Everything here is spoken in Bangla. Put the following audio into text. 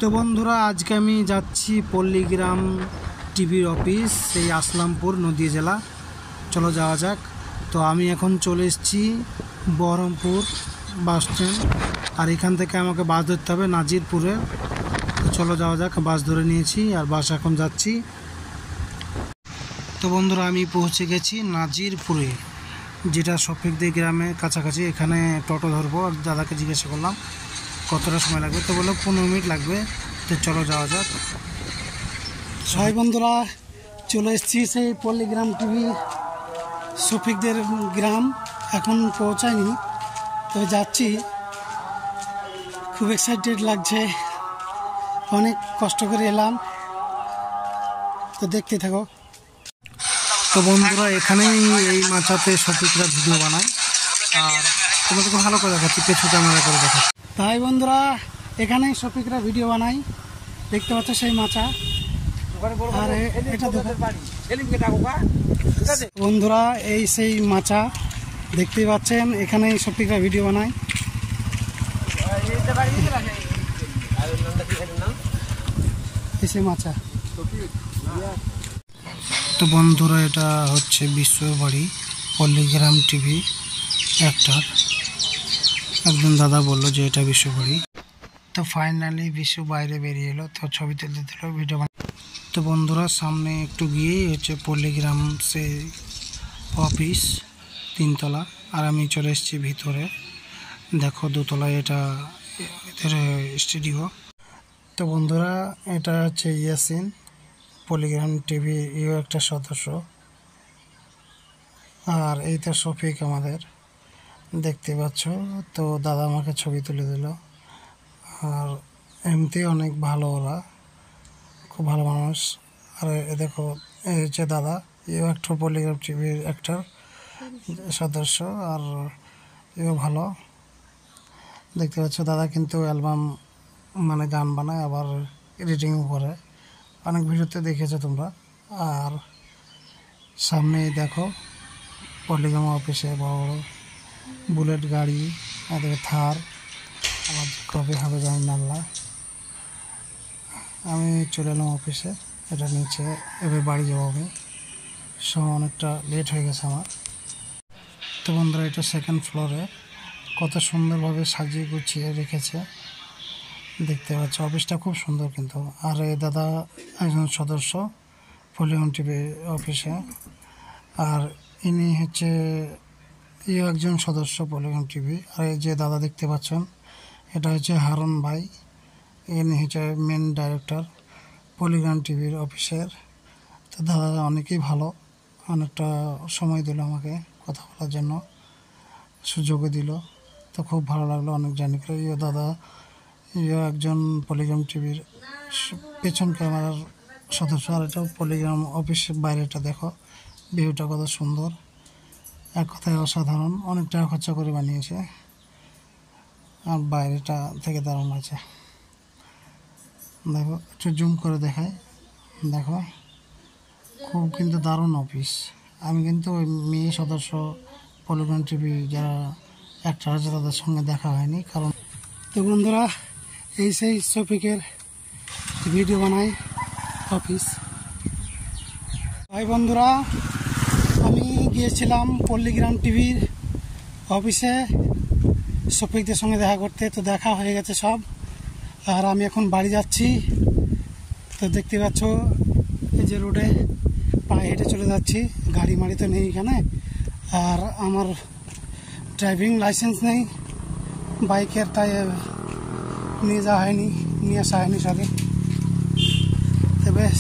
তো বন্ধুরা আজকে আমি যাচ্ছি পল্লীগ্রাম টিভির অফিস, সেই আসলামপুর নদীয়া জেলা। চলো যাওয়া যাক। তো আমি এখন চলে এসেছি বহরমপুর বাস স্ট্যান্ড, আর এখান থেকে আমাকে বাস ধরতে হবে নাজিরপুরে। তো চলো যাওয়া যাক। বাস ধরে নিয়েছি আর বাস এখন যাচ্ছি। তো বন্ধুরা আমি পৌঁছে গেছি নাজিরপুরে, যেটা শফিকদের গ্রামের কাছাকাছি। এখানে টোটো ধরবো, আর দাদাকে জিজ্ঞাসা করলাম কতটা সময় লাগবে, তো বললো 15 মিনিট লাগবে। তো চলো যাওয়া যাক। সবাই বন্ধুরা চলে এসেছি সেই পল্লীগ্রাম টিভি শফিকদের গ্রাম। এখন পৌঁছায়নি, তো যাচ্ছি। খুব এক্সাইটেড লাগছে, অনেক কষ্ট করে এলাম। তো দেখতে থাকো। তো বন্ধুরা এখানেই এই মাচাতে শফিকরা ভিডিও বানায়, আর তোমাদেরকে ভালো করে দেখাচ্ছি, পেছু ক্যামেরা করে দেখাচ্ছি। তাই বন্ধুরা এখানেই শফিকরা ভিডিও বানায়, দেখতে পাচ্ছ সেই মাচা। আর এটা বন্ধুরা এই সেই মাচা দেখতেই পাচ্ছেন, এখানেই শফিকরা ভিডিও বানায়। এই সেই মাচা। তো বন্ধুরা এটা হচ্ছে বিশ্বর বাড়ি, পল্লীগ্রাম টিভি অ্যাক্টর। একজন দাদা বললো যে এটা বিশ্ব বাড়ি। তো ফাইনালি বিশ্ব বাইরে বেরিয়ে এলো, তো ছবি তুলতে দিল, ভিডিও বানাই। তো বন্ধুরা সামনে একটু গিয়েই হচ্ছে পল্লীগ্রাম সে অফিস, 3 তলা। আর আমি চলে এসেছি ভিতরে, দেখো 2 তলায় এটা এদের স্টুডিও। তো বন্ধুরা এটা হচ্ছে ইয়াসিন, পল্লীগ্রাম টিভি একটা সদস্য। আর এই তো শফিক আমাদের, দেখতে পাচ্ছ। তো দাদা আমাকে ছবি তুলে দিল। আর এমনি অনেক ভালো, ওরা খুব ভালো মানুষ। আর দেখো এই হচ্ছে দাদা, একটা পল্লীগ্রাম টিভির একটা সদস্য, আর এও ভালো। দেখতে পাচ্ছ দাদা কিন্তু অ্যালবাম মানে গান বানায়, আবার এডিটিংও করে, অনেক ভিডিওতে দেখেছো তোমরা। আর সামনে দেখো পল্লীগ্রাম অফিসে বড় বড় বুলেট গাড়ি, এদিকে থার, আবার কবে হবে জানি না। আমি চলে এলাম অফিসে, এটা নিচে। এবার বাড়ি যাবো আমি, সময় অনেকটা লেট হয়ে গেছে আমার। তো বন্ধুরা এটা 2nd ফ্লোরে, কত সুন্দরভাবে সাজিয়ে গুছিয়ে রেখেছে, দেখতে পাচ্ছ। অফিসটা খুব সুন্দর কিন্তু। আর এই দাদা একজন সদস্য পল্লীগ্রাম টিভি অফিসে, আর ইনি হচ্ছে একজন সদস্য পল্লীগ্রাম টিভি। আর এই যে দাদা দেখতে পাচ্ছেন, এটা হচ্ছে হারুন ভাই, ইনি হচ্ছে মেন ডাইরেক্টর পল্লীগ্রাম টিভির অফিসের। তো দাদা অনেকেই ভালো, অনেকটা সময় দিল আমাকে কথা বলার জন্য, সুযোগও দিল। তো খুব ভালো লাগলো, অনেক জানি করে। দাদা একজন পল্লীগ্রাম টিভির পেছন ক্যামেরার সদস্য। আর এটা পল্লীগ্রাম অফিসের বাইরেটা দেখো, ভিউটা কত সুন্দর, এক কথায় অসাধারণ। অনেক টাকা খরচা করে বানিয়েছে, আর বাইরেটা থেকে দারুণ আছে। দেখো একটু জুম করে দেখায়, দেখো খুব কিন্তু দারুণ অফিস। আমি কিন্তু ওই মেয়ে সদস্য পল্লীগ্রাম টিভি যারা অ্যাক্টর আছে তাদের সঙ্গে দেখা হয়নি, কারণ। তো বন্ধুরা এই সেই শফিকের ভিডিও বানাই অফিস। ভাই বন্ধুরা আমি গিয়েছিলাম পল্লীগ্রাম টিভির অফিসে শফিকদের সঙ্গে দেখা করতে। তো দেখা হয়ে গেছে সব, আর আমি এখন বাড়ি যাচ্ছি। তো দেখতে পাচ্ছ এই যে রোডে পায়ে হেঁটে চলে যাচ্ছি, গাড়ি মাড়ি তো নেই এখানে। আর আমার ড্রাইভিং লাইসেন্স নেই বাইকের, তাই নিয়ে আসা হয়নি, সরি। তো বেশ